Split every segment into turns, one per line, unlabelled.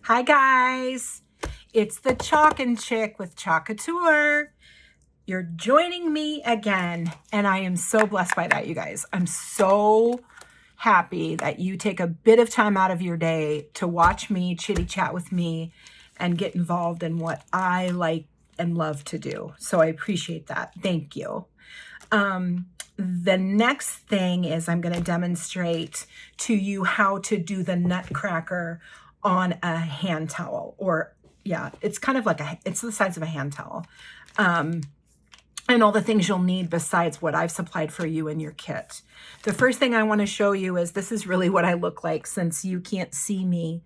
Hi guys, it's the Chalkin' Chick with Chalk Couture. You're joining me again, and I am so blessed by that, you guys. I'm so happy that you take a bit of time out of your day to watch me chitty chat with me and get involved in what I like and love to do. So I appreciate that. Thank you. The next thing is I'm going to demonstrate to you how to do the Nutcracker on a hand towel, or yeah, it's kind of like it's the size of a hand towel. And all the things you'll need besides what I've supplied for you in your kit. The first thing I want to show you is this is really what I look like, since you can't see me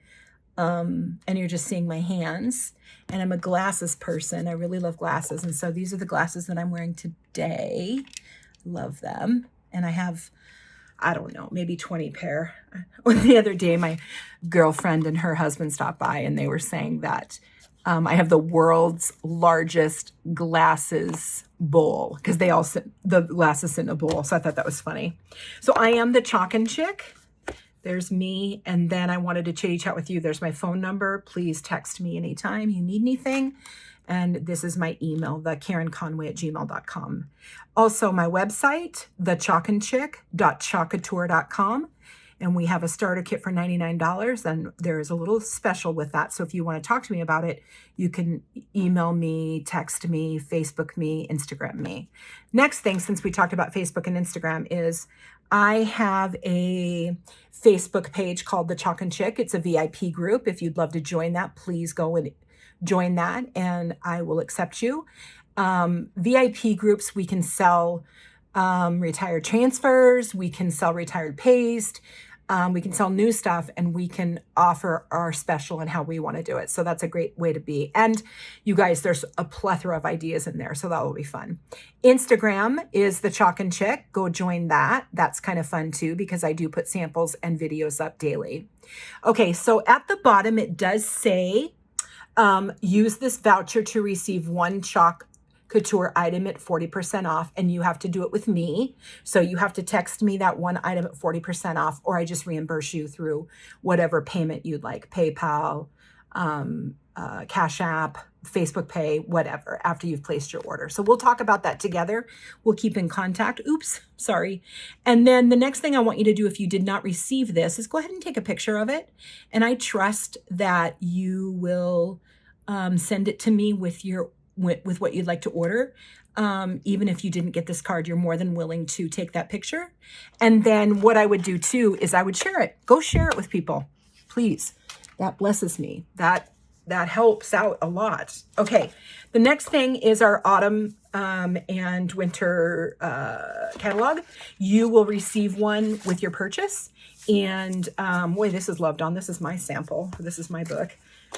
and you're just seeing my hands. And I'm a glasses person. I really love glasses. And so these are the glasses that I'm wearing today. Love them. And I have, I don't know, maybe 20 pair. The other day, my girlfriend and her husband stopped by and they were saying that I have the world's largest glasses bowl, because they all sit, the glasses sit in a bowl. So I thought that was funny. So I am the Chalkin' Chick. There's me. And then I wanted to chitty chat with you. There's my phone number. Please text me anytime you need anything. And this is my email, the 𝐂𝐤𝐴𝐧𝐥𝐢𝐧𝐞. Also my website, thechalkandchick.chalkcouture.com. And we have a starter kit for $99, and there is a little special with that. So if you want to talk to me about it, you can email me, text me, Facebook me, Instagram me. Next thing, since we talked about Facebook and Instagram, is I have a Facebook page called The Chalkin' Chick. It's a VIP group. If you'd love to join that, please go and join that and I will accept you. VIP groups, we can sell retired transfers, we can sell retired paste, we can sell new stuff, and we can offer our special and how we want to do it. So that's a great way to be. And you guys, there's a plethora of ideas in there, so that will be fun. Instagram is the Chalkin' Chick. Go join that. That's kind of fun too, because I do put samples and videos up daily. Okay, so at the bottom it does say use this voucher to receive one Chalk Couture item at 40% off, and you have to do it with me. So you have to text me that one item at 40% off, or I just reimburse you through whatever payment you'd like, PayPal, Cash App, Facebook Pay, whatever, after you've placed your order. So we'll talk about that together. We'll keep in contact. Oops, sorry. And then the next thing I want you to do, if you did not receive this, is go ahead and take a picture of it. And I trust that you will send it to me with what you'd like to order. Even if you didn't get this card, you're more than willing to take that picture. And then what I would do too is I would share it. Go share it with people, please. That blesses me. That helps out a lot. Okay, the next thing is our autumn and winter catalog. You will receive one with your purchase. And boy, this is loved on. This is my sample. This is my book.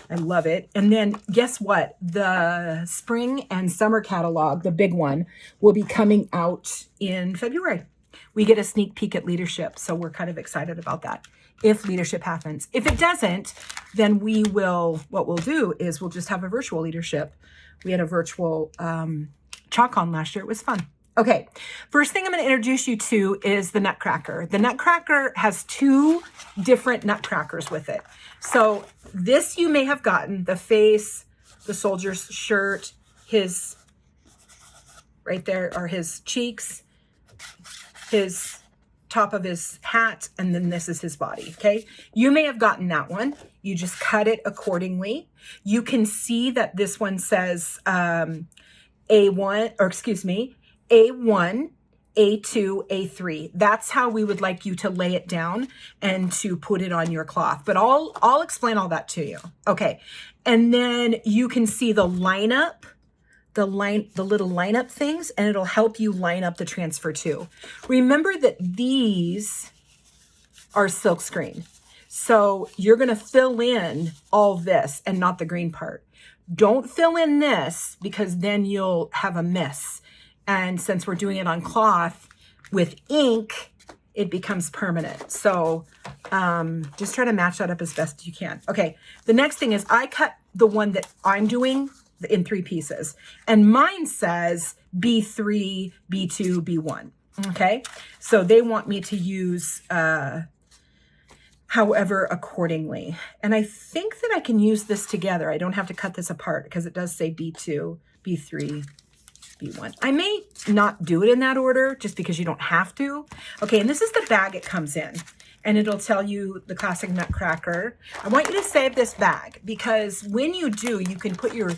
I love it. And then guess what? The spring and summer catalog, the big one, will be coming out in February. We get a sneak peek at leadership, so we're kind of excited about that, if leadership happens. If it doesn't, then what we'll do is we'll just have a virtual leadership. We had a virtual chalk-on last year. It was fun. Okay, first thing I'm going to introduce you to is the Nutcracker. The Nutcracker has two different Nutcrackers with it. So this you may have gotten, the face, the soldier's shirt, his, right there are his cheeks, his top of his hat, and then this is his body, okay? You may have gotten that one. You just cut it accordingly. You can see that this one says A1, or excuse me, A1, A2, A3. That's how we would like you to lay it down and to put it on your cloth. But I'll explain all that to you. Okay. And then you can see the lineup, the little lineup things, and it'll help you line up the transfer too. Remember that these are silk screen. So you're going to fill in all this and not the green part. Don't fill in this, because then you'll have a miss. And since we're doing it on cloth with ink, it becomes permanent. So just try to match that up as best you can. Okay, the next thing is I cut the one that I'm doing in 3 pieces. And mine says B3, B2, B1. Okay, so they want me to use however, accordingly. And I think that I can use this together. I don't have to cut this apart because it does say B2, B3, B1. I may not do it in that order just because you don't have to. Okay, and this is the bag it comes in. And it'll tell you the classic Nutcracker. I want you to save this bag because when you do, you can put your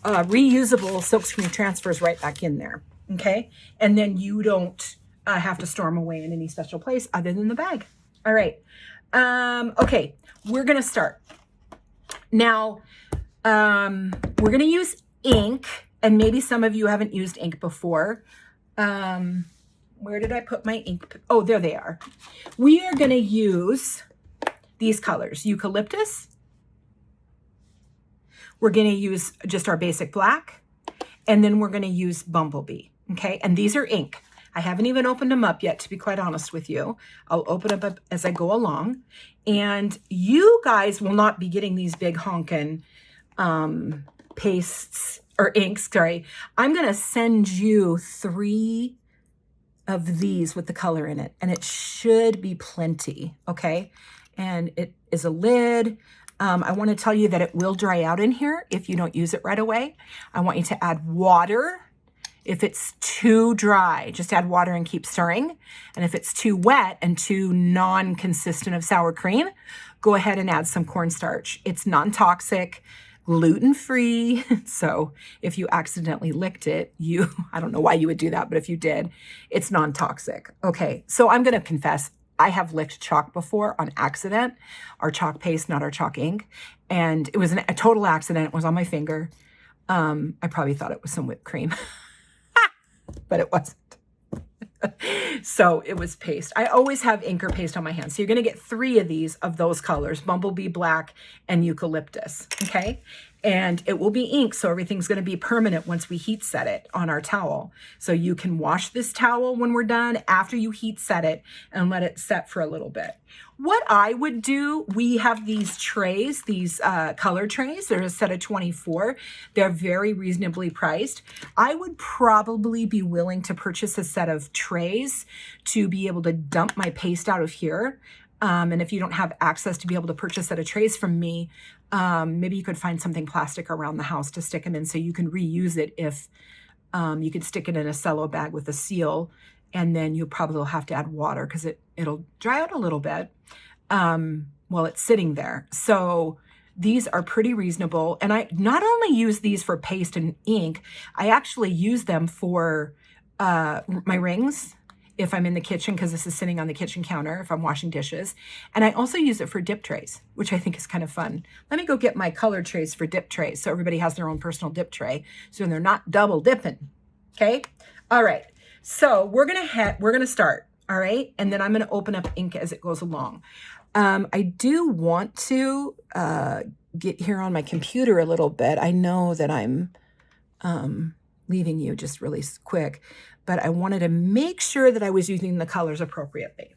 reusable silkscreen transfers right back in there, okay? And then you don't have to store them away in any special place other than the bag. All right. Okay, we're gonna start. Now, we're gonna use ink, and maybe some of you haven't used ink before. Where did I put my ink? Oh, there they are. We are gonna use these colors, Eucalyptus. We're gonna use just our basic black, and then we're gonna use Bumblebee, okay? And these are ink. I haven't even opened them up yet, to be quite honest with you. I'll open them up as I go along. And you guys will not be getting these big honkin' pastes or inks, sorry. I'm gonna send you 3 of these with the color in it, and it should be plenty, okay? And it is a lid. I want to tell you that it will dry out in here if you don't use it right away. I want you to add water. If it's too dry, just add water and keep stirring. And if it's too wet and too non-consistent of sour cream, go ahead and add some cornstarch. It's non-toxic, gluten-free. So if you accidentally licked it, I don't know why you would do that, but if you did, it's non-toxic. Okay, so I'm gonna confess, I have licked chalk before on accident, our chalk paste, not our chalk ink. And it was a total accident, it was on my finger. I probably thought it was some whipped cream, but it wasn't. So it was paste. I always have ink or paste on my hands. So you're going to get 3 of these of those colors, Bumblebee, black, and Eucalyptus, okay? And it will be ink, so everything's going to be permanent once we heat set it on our towel. So you can wash this towel when we're done after you heat set it and let it set for a little bit. What I would do, we have these trays, these color trays. They're a set of 24. They're very reasonably priced. I would probably be willing to purchase a set of trays to be able to dump my paste out of here. And if you don't have access to be able to purchase a set of trays from me, maybe you could find something plastic around the house to stick them in so you can reuse it if you could stick it in a cello bag with a seal, and then you probably will have to add water because it'll dry out a little bit while it's sitting there. So these are pretty reasonable. And I not only use these for paste and ink, I actually use them for my rings if I'm in the kitchen, because this is sitting on the kitchen counter if I'm washing dishes. And I also use it for dip trays, which I think is kind of fun. Let me go get my color trays for dip trays so everybody has their own personal dip tray so they're not double dipping, okay? All right, so we're gonna start, all right? And then I'm gonna open up ink as it goes along. I do want to get here on my computer a little bit. I know that I'm leaving you just really quick, but I wanted to make sure that I was using the colors appropriately.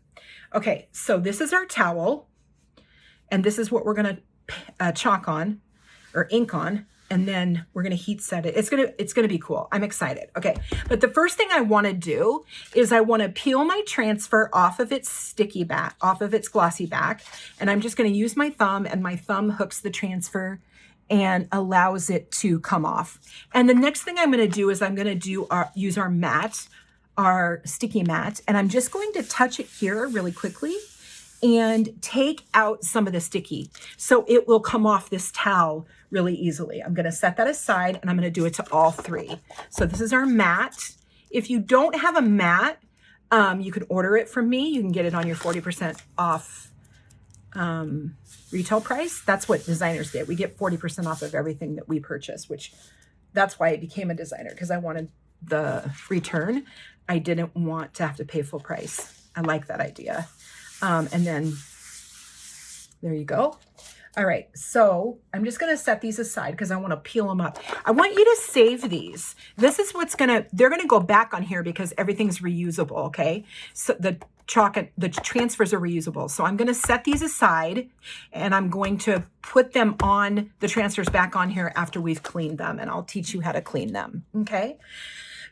Okay, so this is our towel, and this is what we're gonna chalk on, or ink on, and then we're gonna heat set it. It's gonna be cool. I'm excited. Okay, but the first thing I wanna do is I wanna peel my transfer off of its sticky back, off of its glossy back, and I'm just gonna use my thumb, and my thumb hooks the transfer and allows it to come off. And the next thing I'm gonna do is I'm gonna use our mat, our sticky mat, and I'm just going to touch it here really quickly and take out some of the sticky so it will come off this towel really easily. I'm gonna set that aside and I'm gonna do it to all 3. So this is our mat. If you don't have a mat, you can order it from me. You can get it on your 40% off retail price. That's what designers get. We get 40% off of everything that we purchase, which that's why I became a designer, because I wanted the return. I didn't want to have to pay full price. I like that idea. And then there you go. All right, so I'm just gonna set these aside because I wanna peel them up. I want you to save these. This is they're gonna go back on here because everything's reusable, okay? So the transfers are reusable. So I'm gonna set these aside and I'm going to put them on, the transfers back on here after we've cleaned them, and I'll teach you how to clean them, okay?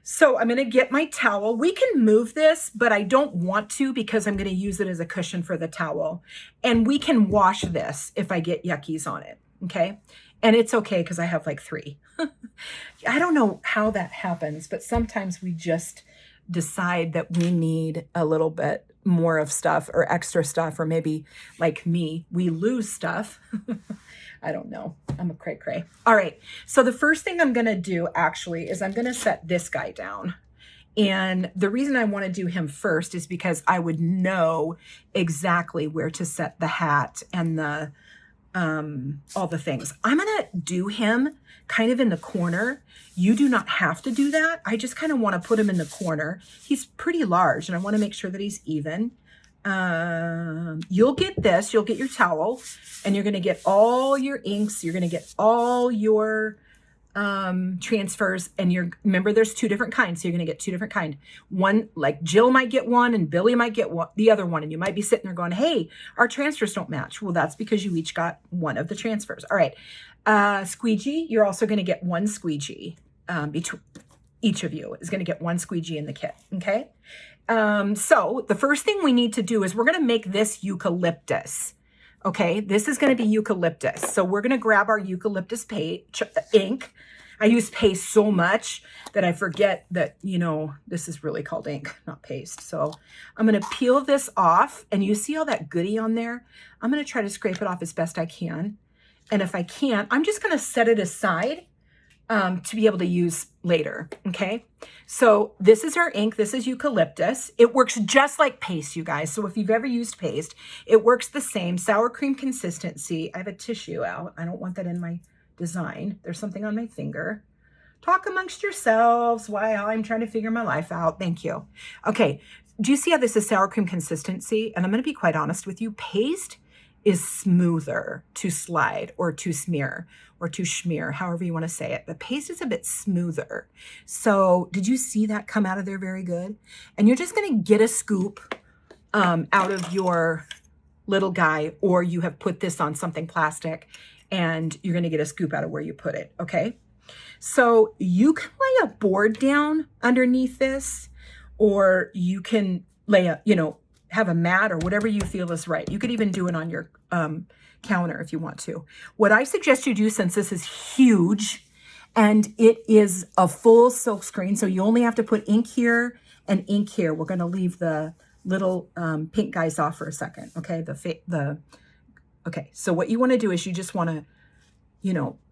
So I'm going to get my towel. We can move this, but I don't want to because I'm going to use it as a cushion for the towel. And we can wash this if I get yuckies on it, okay? And it's okay because I have like 3. I don't know how that happens, but sometimes we just decide that we need a little bit more of stuff or extra stuff, or maybe like me, we lose stuff. I don't know. I'm a cray cray. All right. So the first thing I'm going to do actually is I'm going to set this guy down. And the reason I want to do him first is because I would know exactly where to set the hat and the all the things. I'm going to do him kind of in the corner. You do not have to do that. I just kind of want to put him in the corner. He's pretty large and I want to make sure that he's even. You'll get this, you'll get your towel, and you're going to get all your inks. You're going to get all your transfers, and remember there's 2 different kinds. So you're going to get 2 different kinds. One, like Jill might get one and Billy might get the other one. And you might be sitting there going, hey, our transfers don't match. Well, that's because you each got one of the transfers. All right. Squeegee, you're also going to get 1 squeegee. Between each of you is going to get 1 squeegee in the kit. Okay. So the first thing we need to do is we're going to make this eucalyptus. Okay. This is going to be eucalyptus. So we're going to grab our eucalyptus ink. I use paste so much that I forget that, you know, this is really called ink, not paste. So I'm going to peel this off, and you see all that goodie on there? I'm going to try to scrape it off as best I can. And if I can't, I'm just going to set it aside to be able to use later, okay? So this is our ink. This is eucalyptus. It works just like paste, you guys. So if you've ever used paste, it works the same. Sour cream consistency. I have a tissue out. I don't want that in my design. There's something on my finger. Talk amongst yourselves while I'm trying to figure my life out. Thank you. Okay, do you see how this is sour cream consistency? And I'm going to be quite honest with you. Paste is smoother to slide or to smear or to schmear, however you want to say it. But paste is a bit smoother. So did you see that come out of there very good? And you're just going to get a scoop out of your little guy, or you have put this on something plastic and you're going to get a scoop out of where you put it, okay? So you can lay a board down underneath this, or you can lay a, have a mat or whatever you feel is right. You could even do it on your counter if you want to. What I suggest you do, since this is huge and it is a full silk screen, so you only have to put ink here and ink here. We're going to leave the little pink guys off for a second, okay? Okay, so what you want to do is you just want to,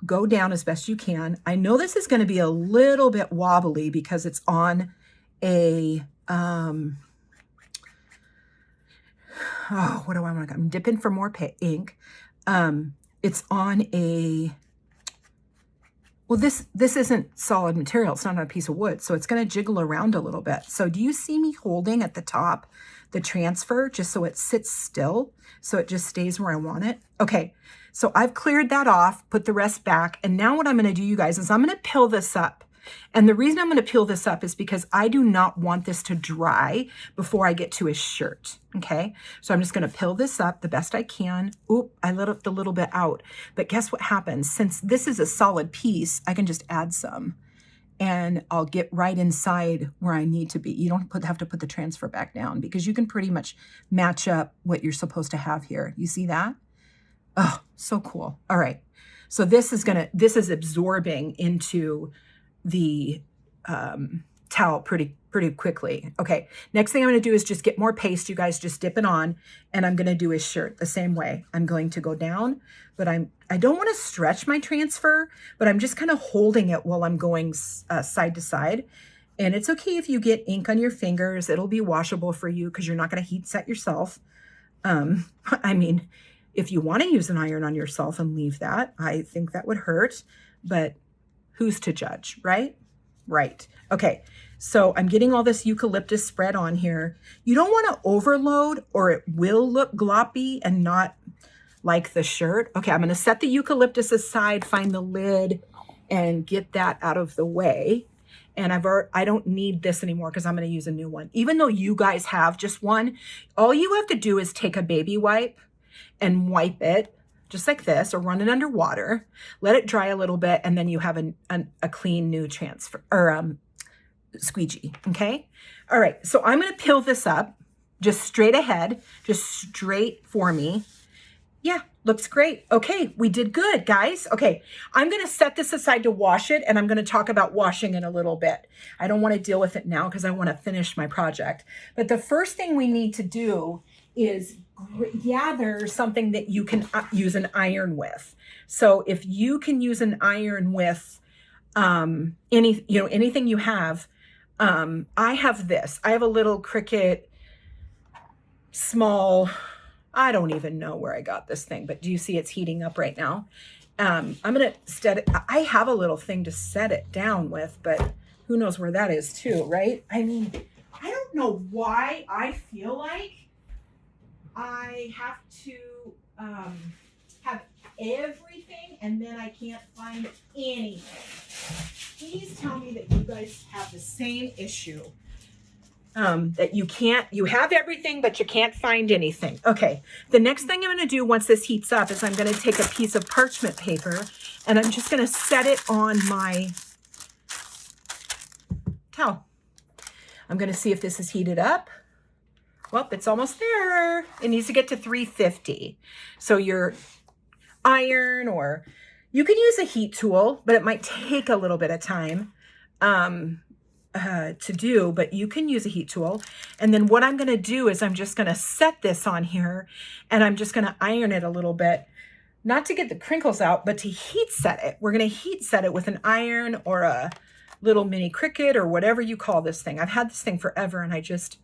go down as best you can. I know this is going to be a little bit wobbly because it's on a, what do I want to, I'm dipping for more ink. It's on a, well, this isn't solid material. It's not on a piece of wood. So it's going to jiggle around a little bit. So do you see me holding at the top the transfer just so it sits still? So it just stays where I want it. Okay. So I've cleared that off, put the rest back. And now what I'm going to do, you guys, is I'm going to peel this up. And the reason I'm going to peel this up is because I do not want this to dry before I get to his shirt. Okay. So I'm just going to peel this up the best I can. Oop, I let the little bit out. But guess what happens? Since this is a solid piece, I can just add some and I'll get right inside where I need to be. You don't have to put the transfer back down because you can pretty much match up what you're supposed to have here. You see that? Oh, so cool. All right. So this is absorbing into the towel pretty quickly. Okay, next thing I'm going to do is just get more paste. You guys just dip it on, and I'm going to do his shirt the same way. I'm going to go down, but I don't want to stretch my transfer, but I'm just kind of holding it while I'm going side to side. And it's okay if you get ink on your fingers. It'll be washable for you because you're not going to heat set yourself. I mean, if you want to use an iron on yourself and leave that, I think that would hurt, but who's to judge, right? Right. Okay, so I'm getting all this eucalyptus spread on here. You don't want to overload or it will look gloppy and not like the shirt. Okay, I'm going to set the eucalyptus aside, find the lid, and get that out of the way. And I don't need this anymore because I'm going to use a new one. Even though you guys have just one, all you have to do is take a baby wipe and wipe it just like this, or run it under water, let it dry a little bit, and then you have a clean new transfer or squeegee, okay? All right, so I'm gonna peel this up just straight ahead, just straight for me. Yeah, looks great. Okay, we did good, guys. Okay, I'm gonna set this aside to wash it, and I'm gonna talk about washing in a little bit. I don't wanna deal with it now because I wanna finish my project. But the first thing we need to do is gather something that you can use an iron with. So if you can use an iron with anything you have, I have this. I have a little Cricut small, I don't even know where I got this thing, but do you see it's heating up right now? I'm gonna set it, I have a little thing to set it down with, but who knows where that is too, right? I mean, I don't know why I feel like I have to have everything and then I can't find anything. Please tell me that you guys have the same issue. That you have everything, but you can't find anything. Okay, the next thing I'm gonna do once this heats up is I'm gonna take a piece of parchment paper and I'm just gonna set it on my towel. I'm gonna see if this is heated up. Well, it's almost there. It needs to get to 350. So your iron, or you can use a heat tool, but it might take a little bit of time to do, but you can use a heat tool. And then what I'm gonna do is I'm just gonna set this on here and I'm just gonna iron it a little bit, not to get the crinkles out, but to heat set it. We're gonna heat set it with an iron or a little mini Cricut or whatever you call this thing. I've had this thing forever and I just,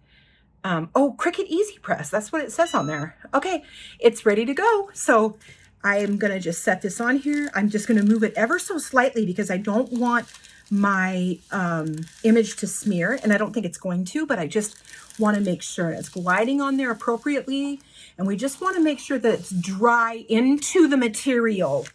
oh, Cricut Easy Press, that's what it says on there. Okay, it's ready to go. So I'm gonna just set this on here. I'm just gonna move it ever so slightly because I don't want my image to smear, and I don't think it's going to, but I just want to make sure it's gliding on there appropriately, and we just want to make sure that it's dry into the material,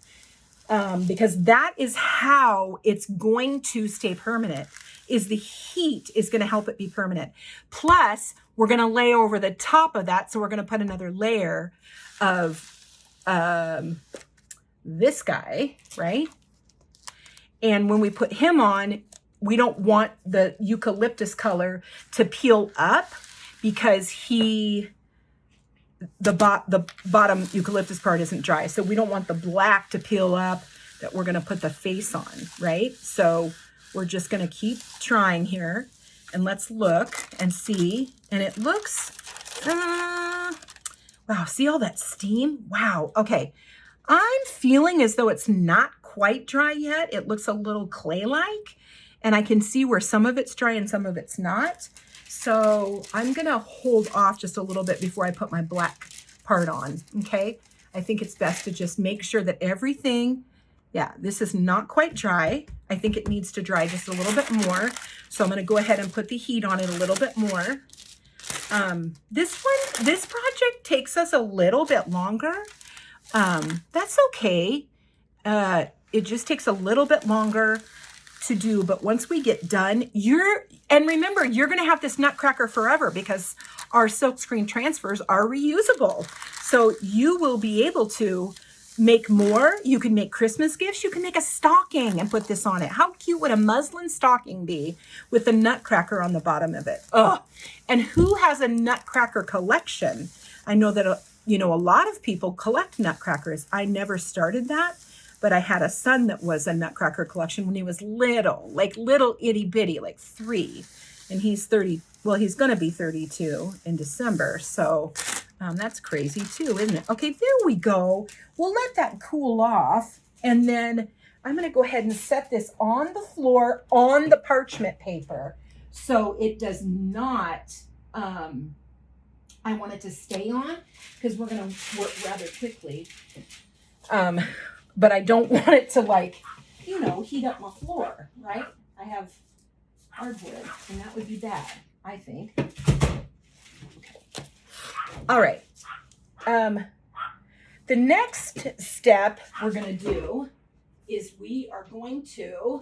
because that is how it's going to stay permanent, is the heat is going to help it be permanent. Plus, we're going to lay over the top of that, so we're going to put another layer of this guy, right? And when we put him on, we don't want the eucalyptus color to peel up because the bottom eucalyptus part isn't dry. So we don't want the black to peel up that we're going to put the face on, right? So we're just going to keep trying here and let's look and see. And it looks, wow, see all that steam? Wow. Okay. I'm feeling as though it's not quite dry yet. It looks a little clay-like, and I can see where some of it's dry and some of it's not. So I'm gonna hold off just a little bit before I put my black part on, okay? I think it's best to just make sure that everything, yeah, this is not quite dry. I think it needs to dry just a little bit more. So I'm gonna go ahead and put the heat on it a little bit more. This project takes us a little bit longer. That's okay. It just takes a little bit longer to do, but once we get done, and remember, you're going to have this Nutcracker forever because our silkscreen transfers are reusable. So you will be able to make more. You can make Christmas gifts. You can make a stocking and put this on it. How cute would a muslin stocking be with the Nutcracker on the bottom of it? Oh, and who has a Nutcracker collection? I know that, a lot of people collect Nutcrackers. I never started that. But I had a son that was a Nutcracker collection when he was little, like little itty bitty, like 3. And he's 30, well, he's going to be 32 in December. So that's crazy too, isn't it? Okay, there we go. We'll let that cool off. And then I'm going to go ahead and set this on the floor on the parchment paper. So it does not, I want it to stay on because we're going to work rather quickly. But I don't want it to heat up my floor, right? I have hardwood and that would be bad, I think. Okay. All right. The next step we're going to do is we are going to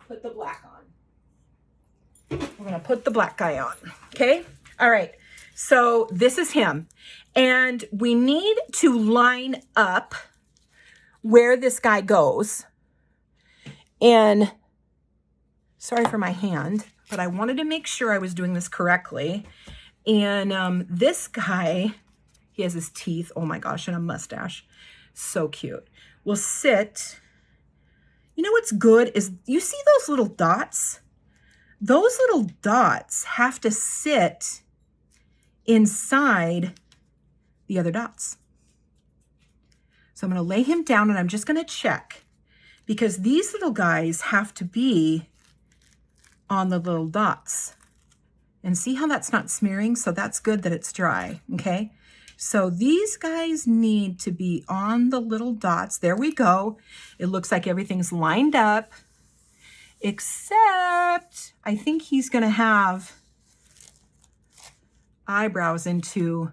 put the black on. We're going to put the black guy on. Okay. All right. So this is him. And we need to line up where this guy goes. And sorry for my hand. but I wanted to make sure I was doing this correctly. And this guy, he has his teeth, oh my gosh, and a mustache. So cute. Will sit, you know what's good is, you see those little dots? Those little dots have to sit inside the other dots. So I'm going to lay him down and I'm just going to check, because these little guys have to be on the little dots. And see how that's not smearing? So that's good that it's dry, okay? So these guys need to be on the little dots. There we go. It looks like everything's lined up, except I think he's going to have eyebrows into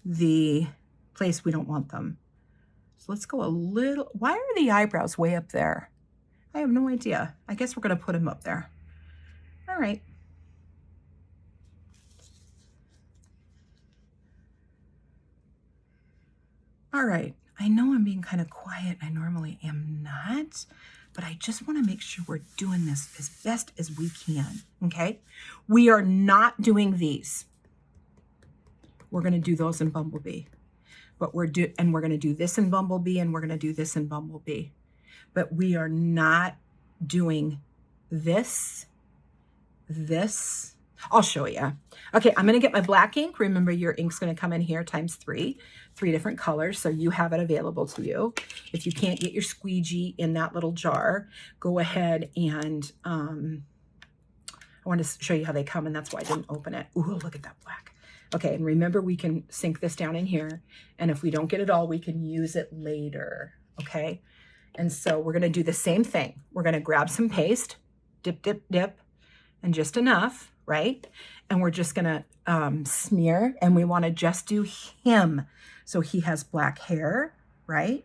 the place we don't want them. So let's go a little, why are the eyebrows way up there? I have no idea. I guess we're going to put them up there. All right. All right, I know I'm being kind of quiet. I normally am not, but I just want to make sure we're doing this as best as we can, okay? We are not doing these. We're going to do those in Bumblebee, but we're going to do this in Bumblebee, and we're going to do this in Bumblebee, but we are not doing this. I'll show you. Okay, I'm going to get my black ink. Remember, your ink's going to come in here times three different colors, so you have it available to you. If you can't get your squeegee in that little jar, go ahead and I want to show you how they come, and that's why I didn't open it. Ooh, look at that black. Okay, and remember, we can sink this down in here, and if we don't get it all, we can use it later, okay? And so we're going to do the same thing. We're going to grab some paste, dip, dip, dip, and just enough, right? And we're just going to smear, and we want to just do him. So he has black hair, right?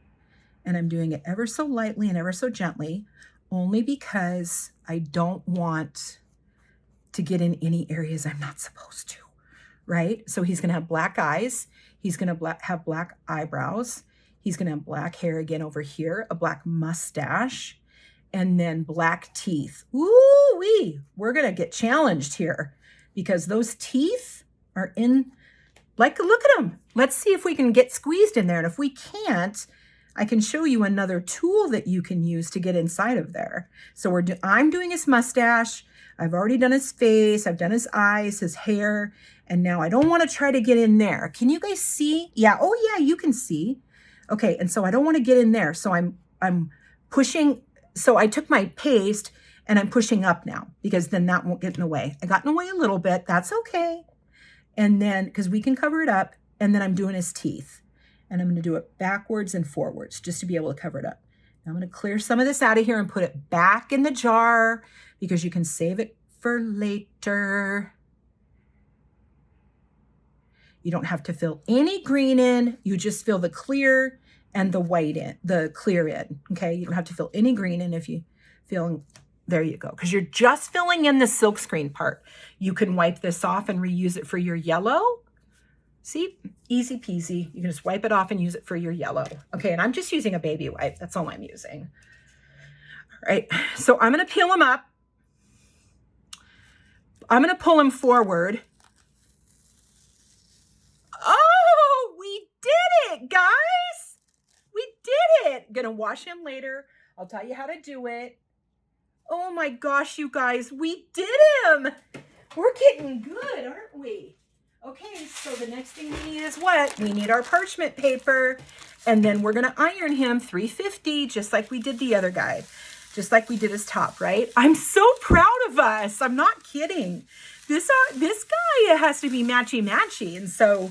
And I'm doing it ever so lightly and ever so gently, only because I don't want to get in any areas I'm not supposed to, right? So he's going to have black eyes. He's going to have black eyebrows. He's going to have black hair again over here, a black mustache, and then black teeth. Ooh-wee, we're going to get challenged here because those teeth are in, like, look at them. Let's see if we can get squeezed in there. And if we can't, I can show you another tool that you can use to get inside of there. So I'm doing his mustache. I've already done his face. I've done his eyes, his hair. And now I don't want to try to get in there. Can you guys see? Yeah. Oh yeah, you can see. Okay. And so I don't want to get in there. So I'm pushing. So I took my paste and I'm pushing up now, because then that won't get in the way. I got in the way a little bit. That's okay. And then, because we can cover it up, and then I'm doing his teeth. And I'm going to do it backwards and forwards just to be able to cover it up. Now I'm going to clear some of this out of here and put it back in the jar, because you can save it for later. You don't have to fill any green in. You just fill the clear and the white in, the clear in, okay? You don't have to fill any green in if you feel, there you go. Because you're just filling in the silkscreen part. You can wipe this off and reuse it for your yellow. See, easy peasy. You can just wipe it off and use it for your yellow. Okay, and I'm just using a baby wipe. That's all I'm using. All right, so I'm gonna peel him up. I'm gonna pull him forward. Oh, we did it, guys. We did it. Gonna wash him later. I'll tell you how to do it. Oh my gosh, you guys, we did him. We're getting good, aren't we? Okay, so the next thing we need is what? We need our parchment paper, and then we're gonna iron him 350, just like we did the other guy, just like we did his top, right? I'm so proud of us. I'm not kidding. This guy has to be matchy-matchy, and so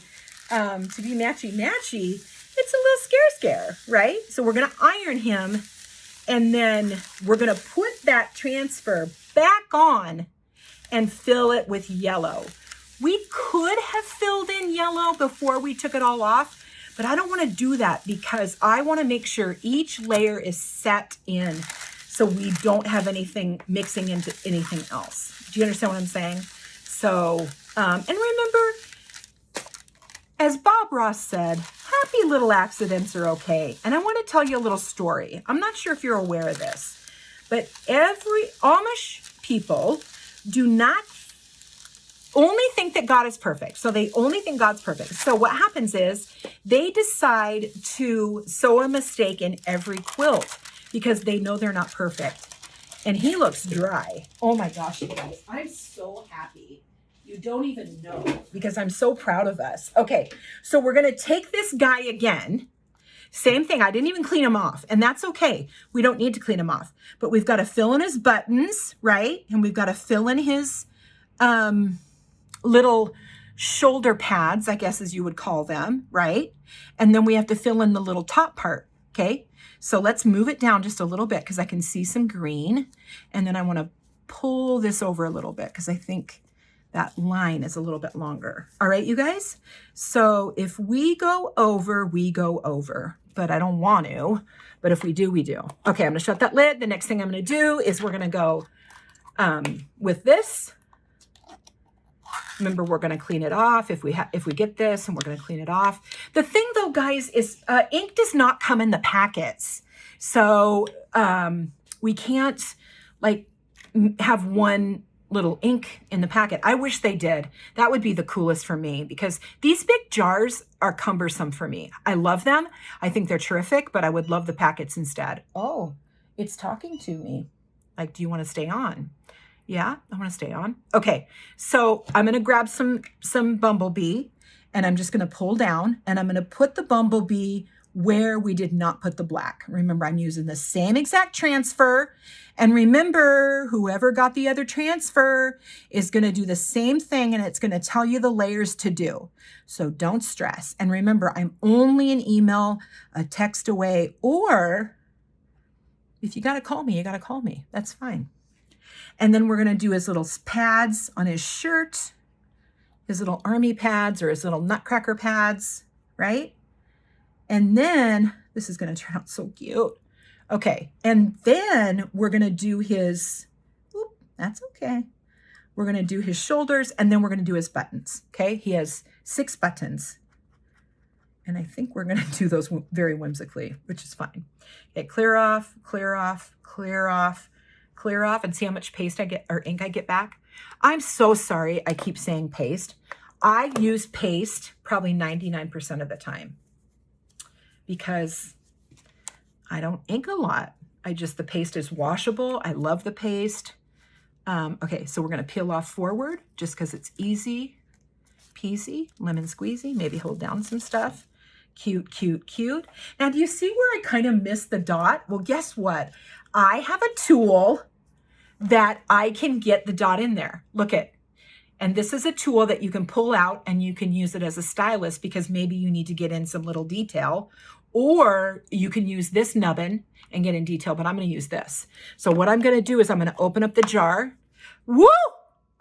to be matchy-matchy, it's a little scare, right? So we're gonna iron him, and then we're gonna put that transfer back on and fill it with yellow. We could have filled in yellow before we took it all off, but I don't want to do that because I want to make sure each layer is set in so we don't have anything mixing into anything else. Do you understand what I'm saying? So, and remember, as Bob Ross said, happy little accidents are okay. And I want to tell you a little story. I'm not sure if you're aware of this, but every Amish people do not only think that God is perfect. So they only think God's perfect. So what happens is they decide to sow a mistake in every quilt because they know they're not perfect. And he looks dry. Oh my gosh, you guys, I'm so happy. You don't even know, because I'm so proud of us. Okay, so we're gonna take this guy again. Same thing, I didn't even clean him off, and that's okay. We don't need to clean him off, but we've got to fill in his buttons, right? And we've got to fill in his little shoulder pads, I guess as you would call them, right? And then we have to fill in the little top part, okay? So let's move it down just a little bit because I can see some green. And then I want to pull this over a little bit because I think that line is a little bit longer. All right, you guys? So if we go over, we go over. But I don't want to. But if we do, we do. Okay, I'm going to shut that lid. The next thing I'm going to do is we're going to go with this. Remember, we're going to clean it off if we get this, and we're going to clean it off. The thing, though, guys, is ink does not come in the packets. So we can't, like, have one little ink in the packet. I wish they did. That would be the coolest for me, because these big jars are cumbersome for me. I love them. I think they're terrific, but I would love the packets instead. Oh, it's talking to me. Like, do you want to stay on? Yeah, I want to stay on. Okay, so I'm going to grab some bumblebee, and I'm just going to pull down, and I'm going to put the bumblebee where we did not put the black. Remember, I'm using the same exact transfer. And remember, whoever got the other transfer is going to do the same thing, and it's going to tell you the layers to do. So don't stress. And remember, I'm only an email, a text away, or if you got to call me, you got to call me. That's fine. And then we're going to do his little pads on his shirt, his little army pads or his little nutcracker pads, right? And then, this is going to turn out so cute. Okay, and then we're going to do his, that's okay. We're going to do his shoulders, and then we're going to do his buttons, okay? He has 6 buttons. And I think we're going to do those very whimsically, which is fine. Okay, clear off, clear off, clear off, clear off, and see how much paste I get, or ink I get back. I'm so sorry I keep saying paste. I use paste probably 99% of the time because I don't ink a lot. The paste is washable. I love the paste. Okay, so we're gonna peel off forward just because it's easy peasy, lemon squeezy, maybe hold down some stuff. Cute, cute, cute. Now, do you see where I kind of missed the dot? Well, guess what? I have a tool that I can get the dot in there. Look at, and this is a tool that you can pull out and you can use it as a stylus because maybe you need to get in some little detail, or you can use this nubbin and get in detail, but I'm going to use this. So what I'm going to do is I'm going to open up the jar. Woo!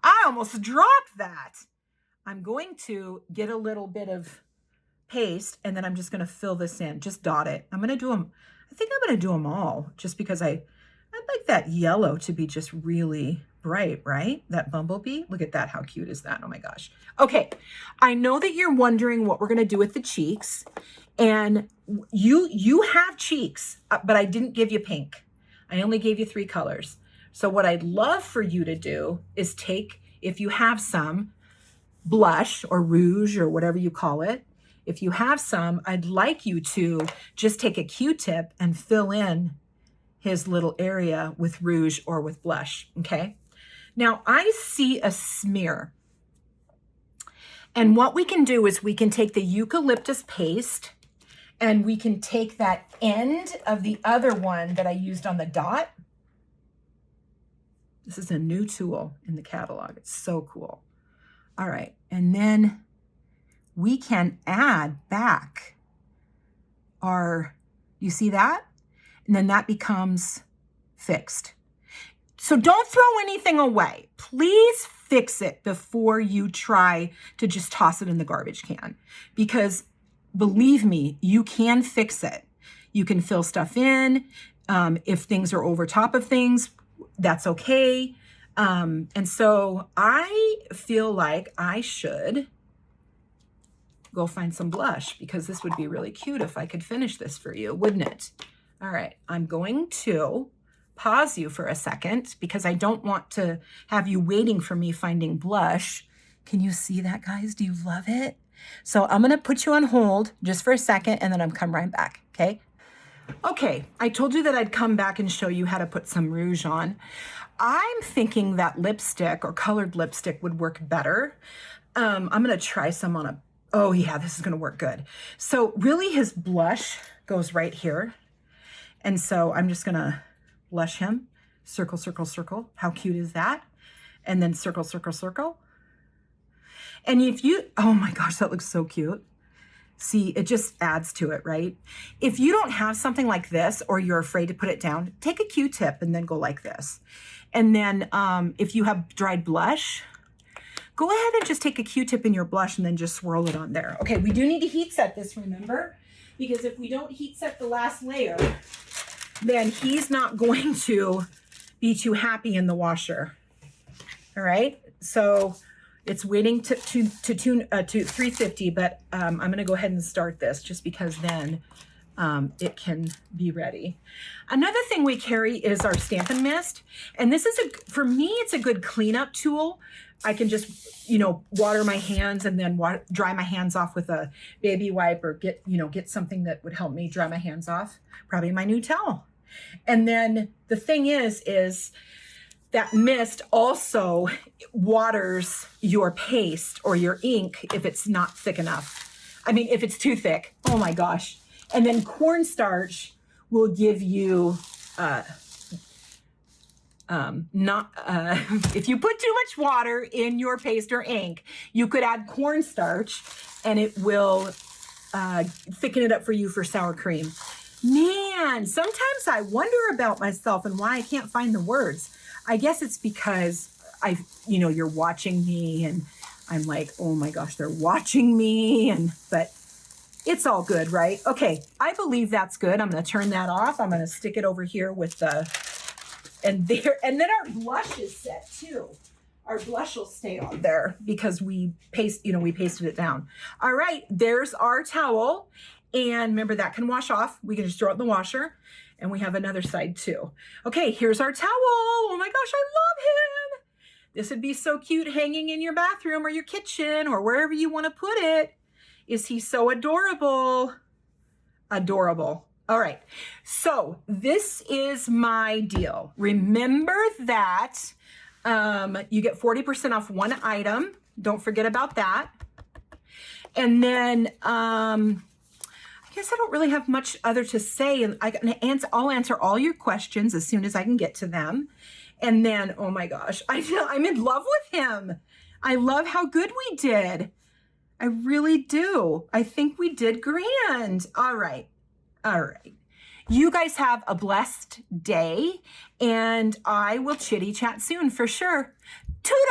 I almost dropped that. I'm going to get a little bit of paste, and then I'm just going to fill this in. Just dot it. I'm going to do them. I think I'm going to do them all just because I'd like that yellow to be just really bright, right? That bumblebee. Look at that. How cute is that? Oh my gosh. Okay. I know that you're wondering what we're going to do with the cheeks, and you have cheeks, but I didn't give you pink. I only gave you 3 colors. So what I'd love for you to do is take, if you have some blush or rouge or whatever you call it, if you have some, I'd like you to just take a Q-tip and fill in his little area with rouge or with blush, okay? Now, I see a smear. And what we can do is we can take the eucalyptus paste and we can take that end of the other one that I used on the dot. This is a new tool in the catalog. It's so cool. All right, and then we can add back our, you see that? And then that becomes fixed. So don't throw anything away. Please fix it before you try to just toss it in the garbage can, because believe me, you can fix it. You can fill stuff in. If things are over top of things, that's okay. And so I feel like I should go find some blush, because this would be really cute if I could finish this for you, wouldn't it? All right, I'm going to pause you for a second because I don't want to have you waiting for me finding blush. Can you see that, guys? Do you love it? So I'm going to put you on hold just for a second and then I'm come right back, okay? Okay, I told you that I'd come back and show you how to put some rouge on. I'm thinking that lipstick or colored lipstick would work better. I'm going to try some on a, oh yeah, this is going to work good. So really his blush goes right here. And so I'm just going to blush him, circle, circle, circle. How cute is that? And then circle, circle, circle. And if you, oh my gosh, that looks so cute. See, it just adds to it, right? If you don't have something like this or you're afraid to put it down, take a Q-tip and then go like this. And then if you have dried blush, go ahead and just take a Q-tip in your blush and then just swirl it on there. Okay, we do need to heat set this, remember? Because if we don't heat set the last layer, then he's not going to be too happy in the washer. All right, so it's waiting to 350, but I'm gonna go ahead and start this just because then it can be ready. Another thing we carry is our Stampin' Mist. And this is, for me, it's a good cleanup tool. I can just, you know, water my hands and then dry my hands off with a baby wipe or get something that would help me dry my hands off. Probably my new towel. And then the thing is that mist also waters your paste or your ink if it's not thick enough. I mean, if it's too thick, oh my gosh. And then cornstarch will give you, if you put too much water in your paste or ink, you could add cornstarch and it will thicken it up for you for sour cream. Man, sometimes I wonder about myself and why I can't find the words. I guess it's because you're watching me and I'm like, oh my gosh, they're watching me. But it's all good, right? Okay, I believe that's good. I'm gonna turn that off. I'm gonna stick it over here with and then our blush is set too. Our blush will stay on there because we pasted it down. All right, there's our towel. And remember, that can wash off. We can just throw it in the washer. And we have another side too. Okay, here's our towel. Oh my gosh, I love him. This would be so cute hanging in your bathroom or your kitchen or wherever you want to put it. Is he so adorable? Adorable. All right, so this is my deal. Remember that you get 40% off one item. Don't forget about that. And then, I guess I don't really have much other to say, and I'll answer all your questions as soon as I can get to them. And then, oh my gosh, I'm in love with him. I love how good we did. I really do. I think we did grand. All right. All right. You guys have a blessed day, and I will chitty chat soon for sure. Toodles!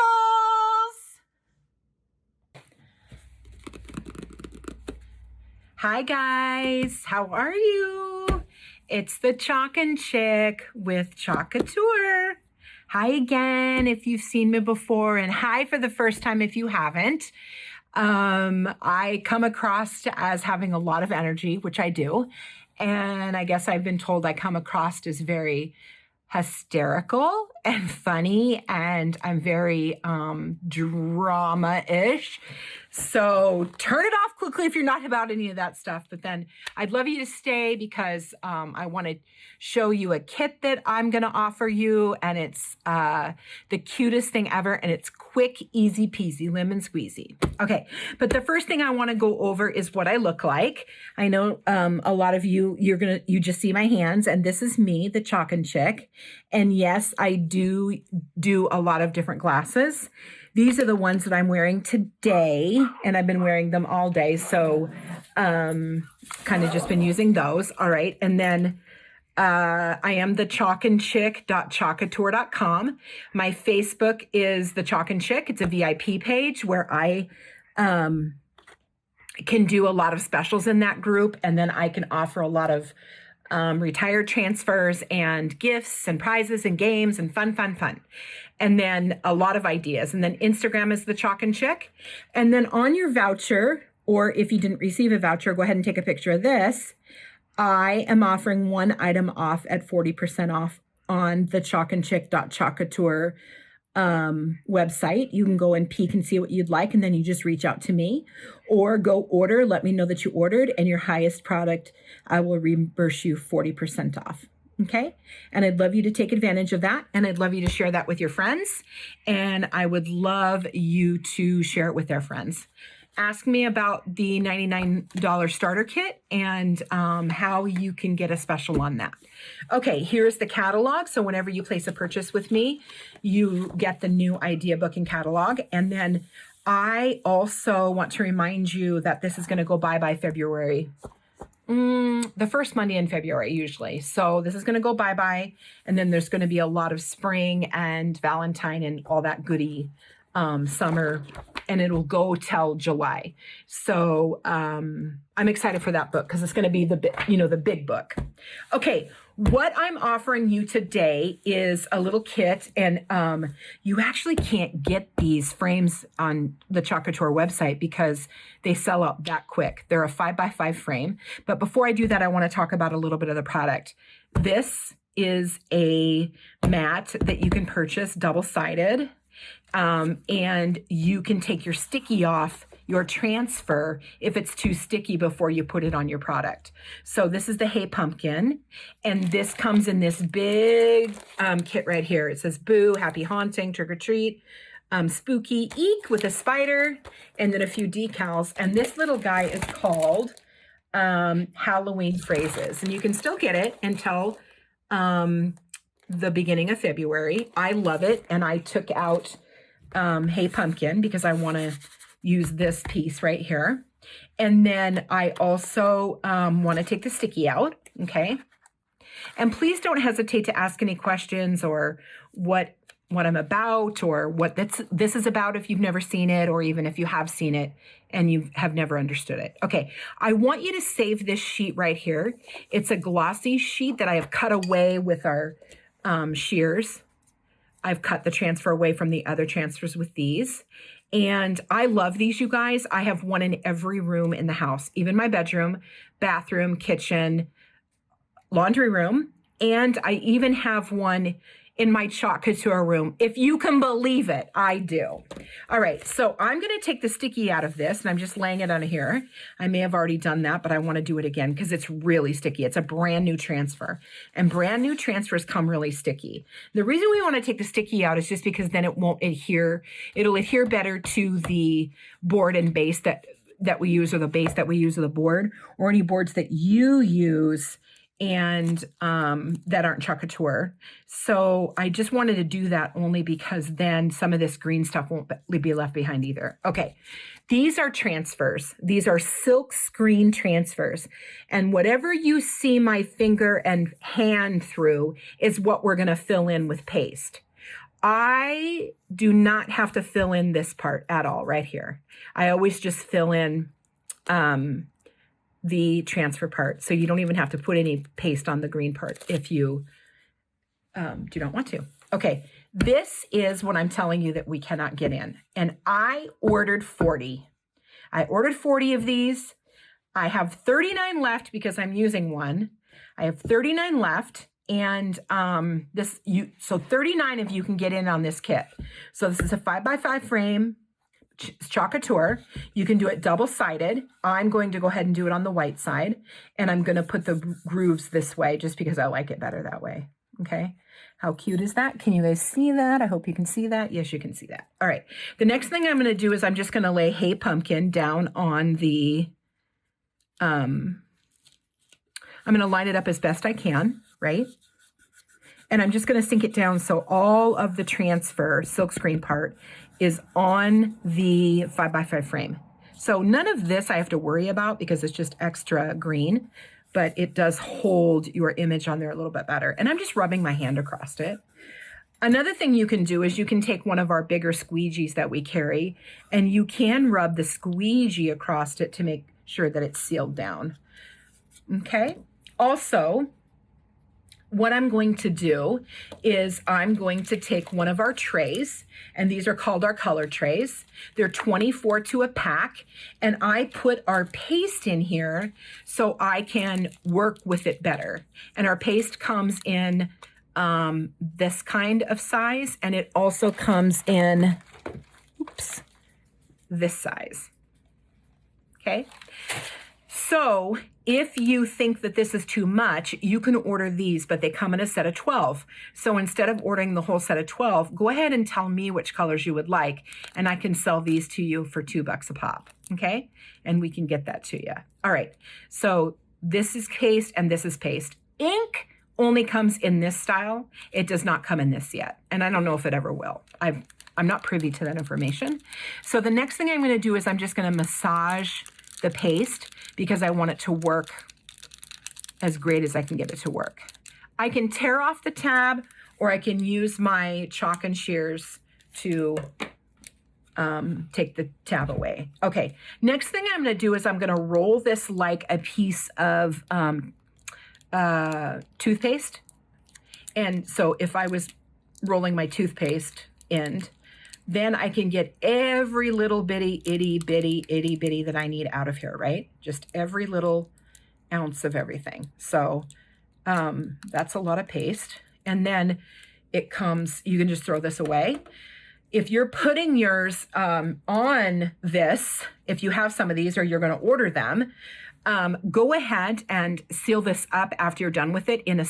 Hi guys, how are you? It's the Chalk and Chick with Chalk Couture. Hi again if you've seen me before, and hi for the first time if you haven't. I come across as having a lot of energy, which I do. And I guess I've been told I come across as very hysterical and funny, and I'm very drama-ish. So turn it off quickly if you're not about any of that stuff. But then I'd love you to stay because I want to show you a kit that I'm going to offer you. And it's the cutest thing ever. And it's quick, easy peasy, lemon squeezy. Okay, but the first thing I want to go over is what I look like. I know a lot of you just see my hands, and this is me, the Chalk and Chick. And yes, I do a lot of different glasses. These are the ones that I'm wearing today, and I've been wearing them all day. So kind of just been using those. All right. And then I am the chalkandchick.chalkcouture.com. My Facebook is the Chalk and Chick. It's a VIP page where I can do a lot of specials in that group. And then I can offer a lot of retired transfers and gifts and prizes and games and fun. And then a lot of ideas. And then Instagram is the Chalk and Chick. And then on your voucher, or if you didn't receive a voucher, go ahead and take a picture of this. I am offering one item off at 40% off on the chalkandchick.𝐂𝐭 website. You can go and peek and see what you'd like, and then you just reach out to me, or go order. Let me know that you ordered, and your highest product, I will reimburse you 40% off. Okay. And I'd love you to take advantage of that. And I'd love you to share that with your friends. And I would love you to share it with their friends. Ask me about the $99 starter kit and how you can get a special on that. Okay, here's the catalog. So whenever you place a purchase with me, you get the new idea book and catalog. And then I also want to remind you that this is going to go by February. The first Monday in February, usually. So this is going to go bye-bye. And then there's going to be a lot of spring and Valentine and all that goodie summer. And it'll go till July. So I'm excited for that book because it's going to be the big book. Okay, what I'm offering you today is a little kit, and you actually can't get these frames on the Chalk Couture website because they sell out that quick. They're a 5x5 frame. But before I do that, I want to talk about a little bit of the product. This is a mat that you can purchase double-sided. And you can take your sticky off your transfer if it's too sticky before you put it on your product. So this is the Hey Pumpkin, and this comes in this big kit right here. It says Boo, Happy Haunting, Trick or Treat, Spooky, Eek with a spider, and then a few decals. And this little guy is called Halloween Phrases, and you can still get it until the beginning of February. I love it, and I took out Hey Pumpkin because I want to use this piece right here. And then I also want to take the sticky out, okay? And please don't hesitate to ask any questions or what I'm about or what this is about if you've never seen it, or even if you have seen it and you have never understood it. Okay, I want you to save this sheet right here. It's a glossy sheet that I have cut away with our shears. I've cut the transfer away from the other transfers with these. And I love these, you guys. I have one in every room in the house, even my bedroom, bathroom, kitchen, laundry room. And I even have one in my Chalk Couture room. If you can believe it, I do. All right, so I'm gonna take the sticky out of this, and I'm just laying it on here. I may have already done that, but I wanna do it again because it's really sticky. It's a brand new transfer, and brand new transfers come really sticky. The reason we wanna take the sticky out is just because then it won't adhere. It'll adhere better to the board and base that we use, or the base that we use, or the board, or any boards that you use and that aren't Chalk Couture. So I just wanted to do that only because then some of this green stuff won't be left behind either. Okay, these are transfers. These are silk screen transfers. And whatever you see my finger and hand through is what we're gonna fill in with paste. I do not have to fill in this part at all right here. I always just fill in the transfer part. So you don't even have to put any paste on the green part if you do not want to. Okay, this is what I'm telling you that we cannot get in. And I ordered 40. I ordered 40 of these. I have 39 left because I'm using one. I have 39 left. And so 39 of you can get in on this kit. So this is a 5x5 frame. Chalk Couture. You can do it double-sided. I'm going to go ahead and do it on the white side, and I'm going to put the grooves this way just because I like it better that way. Okay, how cute is that? Can you guys see that? I hope you can see that. Yes, you can see that. All right, the next thing I'm going to do is I'm just going to lay Hey Pumpkin down on the I'm going to line it up as best I can, right? And I'm just going to sink it down so all of the transfer silkscreen part is on the 5x5 frame. So none of this I have to worry about because it's just extra green, but it does hold your image on there a little bit better. And I'm just rubbing my hand across it. Another thing you can do is you can take one of our bigger squeegees that we carry, and you can rub the squeegee across it to make sure that it's sealed down. Okay. Also, what I'm going to do is I'm going to take one of our trays, and these are called our color trays. They're 24 to a pack, and I put our paste in here so I can work with it better. And our paste comes in this kind of size, and it also comes in, oops, this size. Okay. So if you think that this is too much, you can order these, but they come in a set of 12. So instead of ordering the whole set of 12, go ahead and tell me which colors you would like, and I can sell these to you for $2 a pop. Okay. And we can get that to you. All right. So this is paste and this is paste. Ink only comes in this style. It does not come in this yet. And I don't know if it ever will. I'm not privy to that information. So the next thing I'm going to do is I'm just going to massage the paste because I want it to work as great as I can get it to work. I can tear off the tab, or I can use my chalk and shears to take the tab away. Okay, next thing I'm going to do is I'm going to roll this like a piece of toothpaste. And so if I was rolling my toothpaste end, then I can get every little bitty, itty bitty that I need out of here, right? Just every little ounce of everything. So that's a lot of paste. And then it comes, you can just throw this away. If you're putting yours on this, if you have some of these or you're going to order them, go ahead and seal this up after you're done with it in a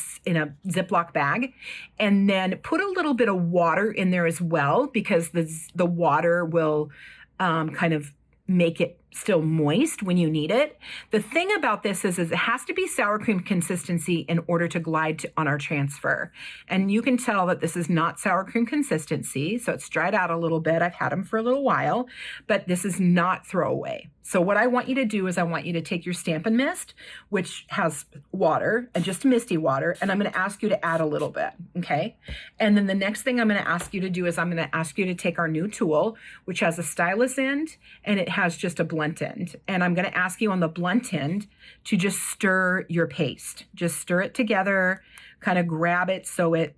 Ziploc bag, and then put a little bit of water in there as well, because the water will kind of make it still moist when you need it. The thing about this is it has to be sour cream consistency in order to glide on our transfer. And you can tell that this is not sour cream consistency, so it's dried out a little bit. I've had them for a little while, but this is not throwaway. So what I want you to do is I want you to take your Stampin' Mist, which has water, and just misty water, and I'm going to ask you to add a little bit, okay? And then the next thing I'm going to ask you to do is I'm going to ask you to take our new tool, which has a stylus end, and it has just a blunt end. And I'm going to ask you on the blunt end to just stir your paste. Just stir it together, kind of grab it so it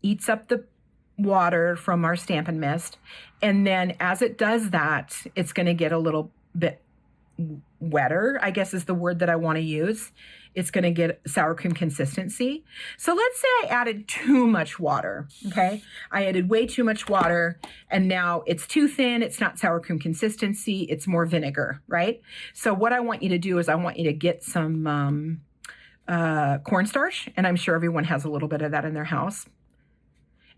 eats up the water from our Stampin' Mist. And then as it does that, it's going to get a little bit wetter, I guess is the word that I want to use. It's going to get sour cream consistency. So let's say I added too much water, okay? I added way too much water, and now it's too thin. It's not sour cream consistency. It's more vinegar, right? So what I want you to do is I want you to get some cornstarch, and I'm sure everyone has a little bit of that in their house.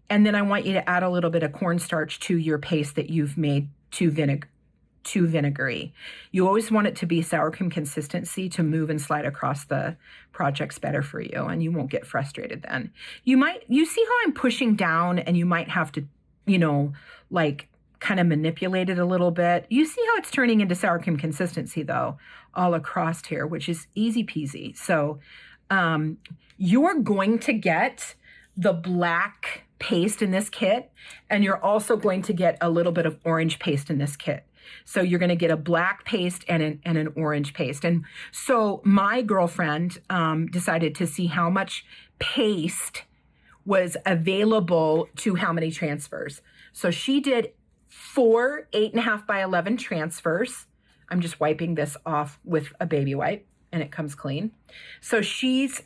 And then I want you to add a little bit of cornstarch to your paste that you've made too vinegary. You always want it to be sour cream consistency to move and slide across the projects better for you, and you won't get frustrated then. You see how I'm pushing down, and you might have to, like kind of manipulate it a little bit. You see how it's turning into sour cream consistency though, all across here, which is easy peasy. So you're going to get the black paste in this kit, and you're also going to get a little bit of orange paste in this kit. So you're going to get a black paste and an orange paste. And so my girlfriend decided to see how much paste was available to how many transfers. So she did 4 8.5 by 11 transfers. I'm just wiping this off with a baby wipe, and it comes clean. So she's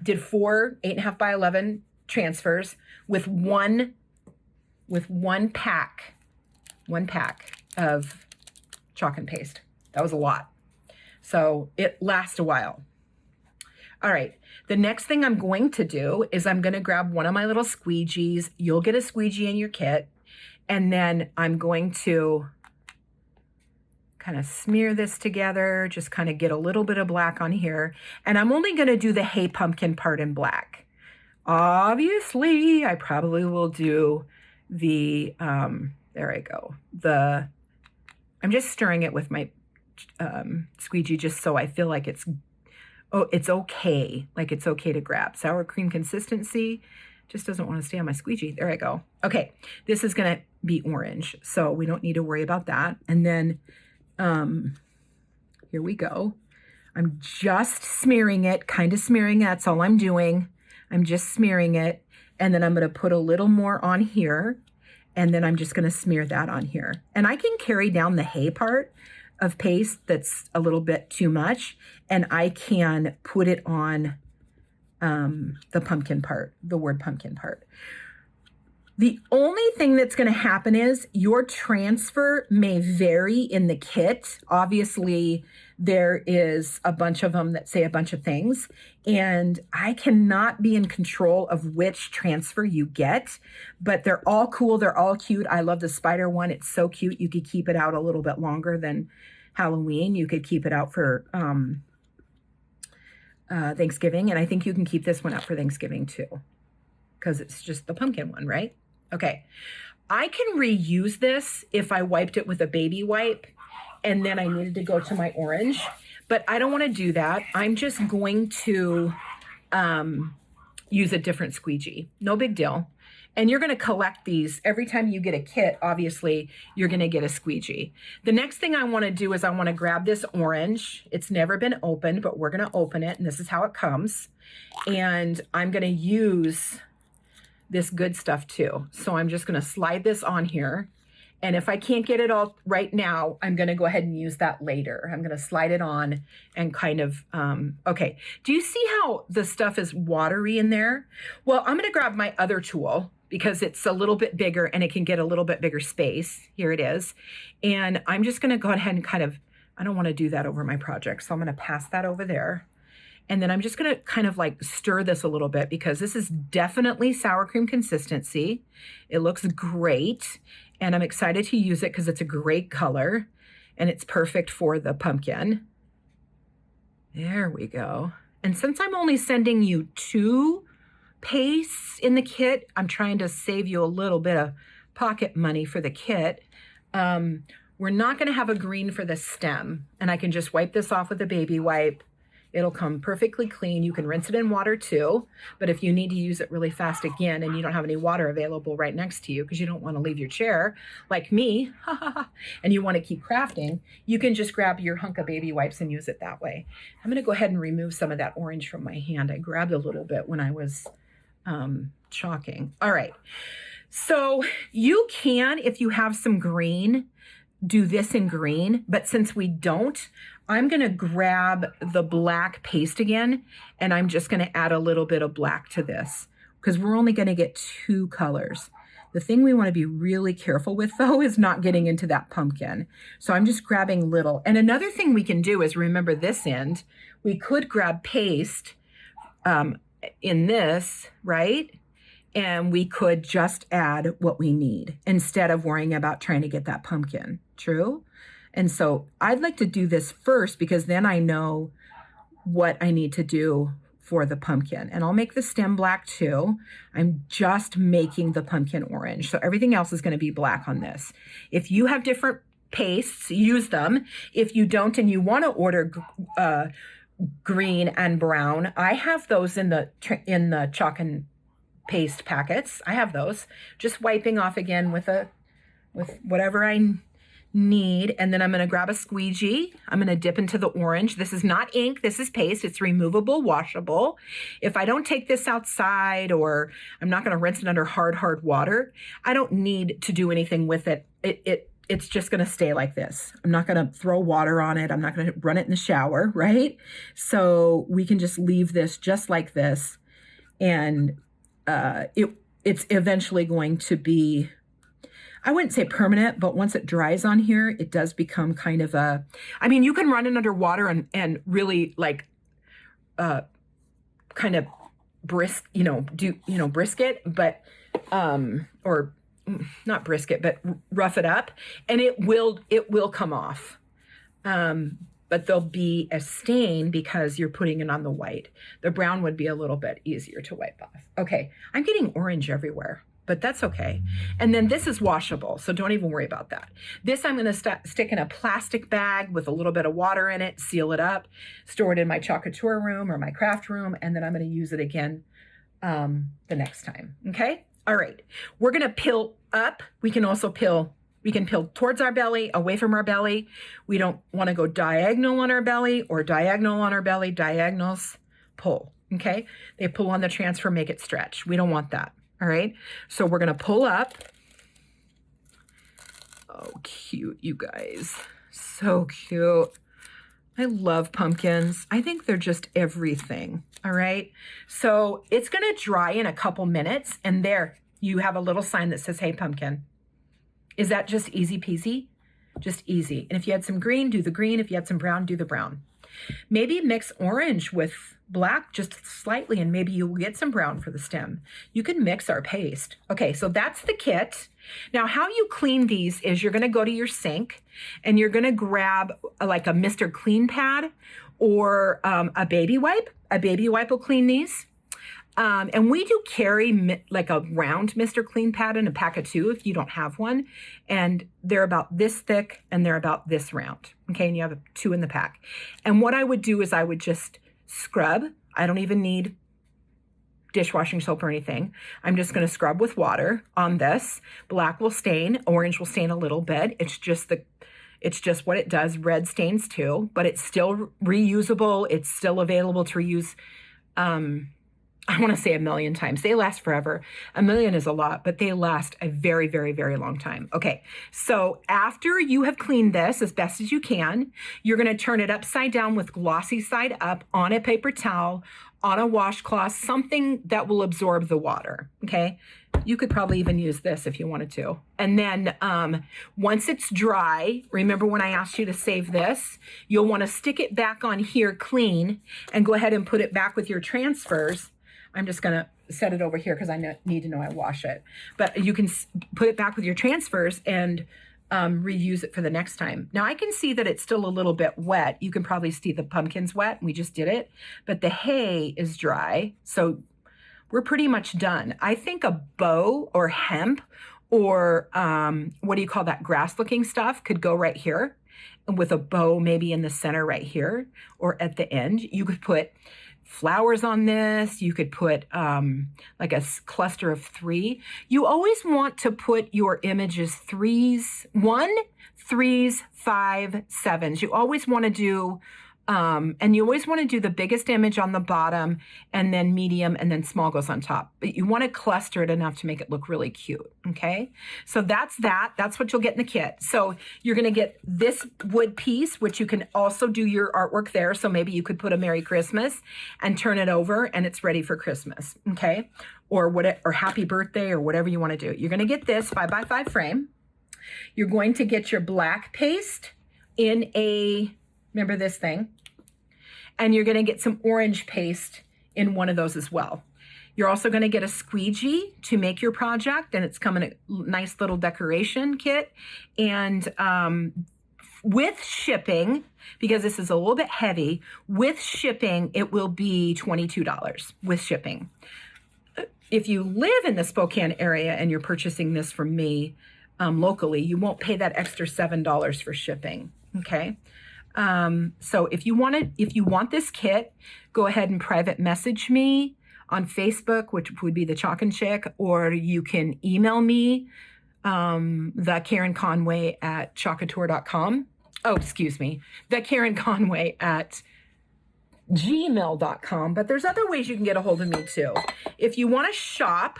did 4 8.5 by 11 transfers with one pack of chalk and paste. That was a lot. So it lasts a while. All right. The next thing I'm going to do is I'm going to grab one of my little squeegees. You'll get a squeegee in your kit. And then I'm going to kind of smear this together, just kind of get a little bit of black on here. And I'm only going to do the Hey Pumpkin part in black. Obviously, I probably will do the, there I go. I'm just stirring it with my squeegee just so I feel like it's okay. Like it's okay to grab. Sour cream consistency just doesn't want to stay on my squeegee. There I go. Okay, this is going to be orange, so we don't need to worry about that. And then here we go. I'm just smearing it, kind of smearing it. That's all I'm doing. I'm just smearing it, and then I'm going to put a little more on here, and then I'm just going to smear that on here. And I can carry down the hay part of paste that's a little bit too much, and I can put it on the pumpkin part, the word pumpkin part. The only thing that's going to happen is your transfer may vary in the kit. Obviously, there is a bunch of them that say a bunch of things, and I cannot be in control of which transfer you get, but they're all cool. They're all cute. I love the spider one. It's so cute. You could keep it out a little bit longer than Halloween. You could keep it out for Thanksgiving, and I think you can keep this one out for Thanksgiving too, because it's just the pumpkin one, right? Okay, I can reuse this if I wiped it with a baby wipe and then I needed to go to my orange, but I don't want to do that. I'm just going to use a different squeegee. No big deal. And you're going to collect these. Every time you get a kit, obviously, you're going to get a squeegee. The next thing I want to do is I want to grab this orange. It's never been opened, but we're going to open it, and this is how it comes. And I'm going to use this good stuff too. So I'm just going to slide this on here. And if I can't get it all right now, I'm going to go ahead and use that later. I'm going to slide it on and kind of, okay. Do you see how the stuff is watery in there? Well, I'm going to grab my other tool because it's a little bit bigger and it can get a little bit bigger space. Here it is. And I'm just going to go ahead and kind of, I don't want to do that over my project. So I'm going to pass that over there. And then I'm just going to kind of like stir this a little bit because this is definitely sour cream consistency. It looks great. And I'm excited to use it because it's a great color and it's perfect for the pumpkin. There we go. And since I'm only sending you 2 pastes in the kit, I'm trying to save you a little bit of pocket money for the kit. We're not going to have a green for the stem, and I can just wipe this off with a baby wipe. It'll come perfectly clean. You can rinse it in water too, but if you need to use it really fast again and you don't have any water available right next to you because you don't want to leave your chair like me, and you want to keep crafting, you can just grab your hunk of baby wipes and use it that way. I'm going to go ahead and remove some of that orange from my hand. I grabbed a little bit when I was chalking. All right. So you can, if you have some green, do this in green, but since we don't, I'm going to grab the black paste again, and I'm just going to add a little bit of black to this because we're only going to get 2 colors. The thing we want to be really careful with, though, is not getting into that pumpkin. So I'm just grabbing little. And another thing we can do is, remember this end, we could grab paste in this, right? And we could just add what we need instead of worrying about trying to get that pumpkin. True? And so I'd like to do this first because then I know what I need to do for the pumpkin. And I'll make the stem black too. I'm just making the pumpkin orange. So everything else is going to be black on this. If you have different pastes, use them. If you don't and you want to order green and brown, I have those in the chalk and paste packets. I have those. Just wiping off again with whatever I need, and then I'm going to grab a squeegee. I'm going to dip into the orange. This is not ink, this is paste. It's removable, washable. If I don't take this outside, or I'm not going to rinse it under hard water, I don't need to do anything with it. It's just going to stay like this. I'm not going to throw water on it. I'm not going to run it in the shower, right? So we can just leave this just like this, and it's eventually going to be, I wouldn't say permanent, but once it dries on here, it does become kind of I mean, you can run it under water and really like, kind of brisk it, but, or not brisk it, but rough it up, and it will come off. But there'll be a stain because you're putting it on the white. The brown would be a little bit easier to wipe off. Okay, I'm getting orange everywhere, but that's okay. And then this is washable, so don't even worry about that. This I'm going to stick in a plastic bag with a little bit of water in it, seal it up, store it in my Chalk Couture room or my craft room, and then I'm going to use it again the next time, okay? All right, we're going to pill up. We can also pill. We can pill towards our belly, away from our belly. We don't want to go diagonal on our belly or diagonal on our belly. Diagonals pull, okay? They pull on the transfer, make it stretch. We don't want that, all right? So we're going to pull up. Oh, cute, you guys. So cute. I love pumpkins. I think they're just everything. All right. So it's going to dry in a couple minutes, and there you have a little sign that says, "Hey, pumpkin." Is that just easy peasy? Just easy. And if you had some green, do the green. If you had some brown, do the brown. Maybe mix orange with black just slightly, and maybe you'll get some brown for the stem. You can mix our paste. Okay, so that's the kit. Now, how you clean these is you're going to go to your sink and you're going to grab like a Mr. Clean pad or a baby wipe. A baby wipe will clean these. And we do carry like a round Mr. Clean pad in a pack of 2 if you don't have one. And they're about this thick and they're about this round. Okay, and you have 2 in the pack. And what I would do is I would just scrub. I don't even need dishwashing soap or anything. I'm just going to scrub with water on this. Black will stain, orange will stain a little bit. It's just what it does. Red stains too, but it's still reusable. It's still available to reuse. I want to say 1,000,000 times. They last forever. 1,000,000 is a lot, but they last a very, very, very long time. Okay, so after you have cleaned this as best as you can, you're going to turn it upside down with glossy side up on a paper towel, on a washcloth, something that will absorb the water, okay? You could probably even use this if you wanted to. And then once it's dry, remember when I asked you to save this, you'll want to stick it back on here clean and go ahead and put it back with your transfers. I'm just going to set it over here because I need to know I wash it. But you can put it back with your transfers and reuse it for the next time. Now I can see that it's still a little bit wet. You can probably see the pumpkin's wet. We just did it. But the hay is dry. So we're pretty much done. I think a bow or hemp or what do you call that grass looking stuff could go right here. And with a bow maybe in the center right here or at the end. You could put flowers on this. You could put like a cluster of 3. You always want to put your images 3s, 1, 3s, 5, 7s. You always want to do, and you always want to do the biggest image on the bottom and then medium and then small goes on top. But you want to cluster it enough to make it look really cute, okay? So that's that. That's what you'll get in the kit. So you're going to get this wood piece, which you can also do your artwork there. So maybe you could put a Merry Christmas and turn it over and it's ready for Christmas, okay? Or Happy Birthday or whatever you want to do. You're going to get this 5x5 frame. You're going to get your black paste in remember this thing? And you're going to get some orange paste in one of those as well. You're also going to get a squeegee to make your project, and it's coming a nice little decoration kit. And with shipping, because this is a little bit heavy, with shipping, it will be $22 with shipping. If you live in the Spokane area and you're purchasing this from me locally, you won't pay that extra $7 for shipping, okay? So if you want this kit, go ahead and private message me on Facebook, which would be the Chalk and Chick, or you can email me, the Karen Conway at chalkcouture.com. Oh, excuse me, the Karen Conway at gmail.com. But there's other ways you can get a hold of me too. If you want to shop,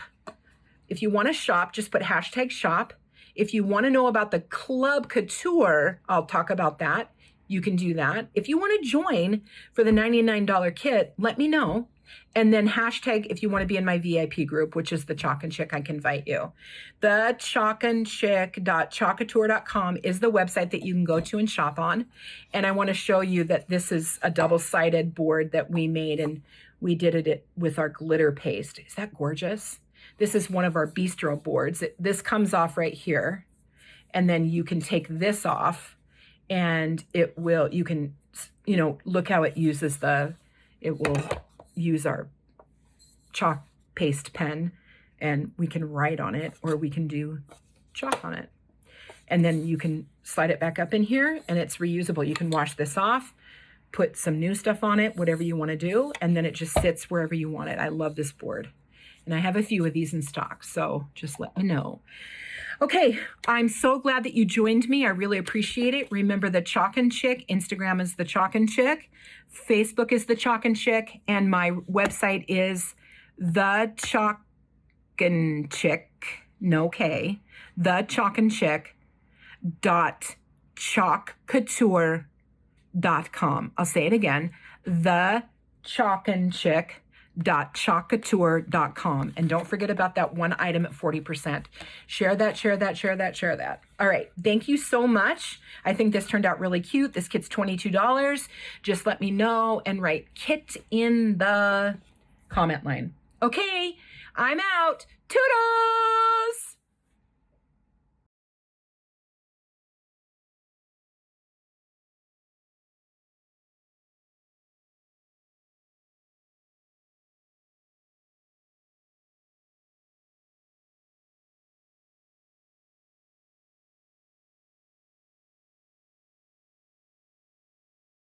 just put #shop. If you want to know about the Club Couture, I'll talk about that. You can do that. If you want to join for the $99 kit, let me know. And then hashtag if you want to be in my VIP group, which is the Chalk and Chick, I can invite you. The chalkandchick.chalkcouture.com is the website that you can go to and shop on. And I want to show you that this is a double-sided board that we made, and we did it with our glitter paste. Is that gorgeous? This is one of our bistro boards. This comes off right here. And then you can take this off. And you can look how it uses it will use our chalk paste pen, and we can write on it or we can do chalk on it. And then you can slide it back up in here and it's reusable. You can wash this off, put some new stuff on it, whatever you want to do, and then it just sits wherever you want it. I love this board. And I have a few of these in stock, so just let me know. Okay, I'm so glad that you joined me. I really appreciate it. Remember the Chalk and Chick. Instagram is the Chalk and Chick. Facebook is the Chalk and Chick. And my website is the Chalk and Chick, no K, the Chalk and Chick .chalkcouture.com. chalkandchick.com. I'll say it again, chalkandchick.chalkcouture.com. And don't forget about that one item at 40%. Share that, share that, share that, share that. All right. Thank you so much. I think this turned out really cute. This kit's $22. Just let me know and write kit in the comment line. Okay. I'm out. Toodles!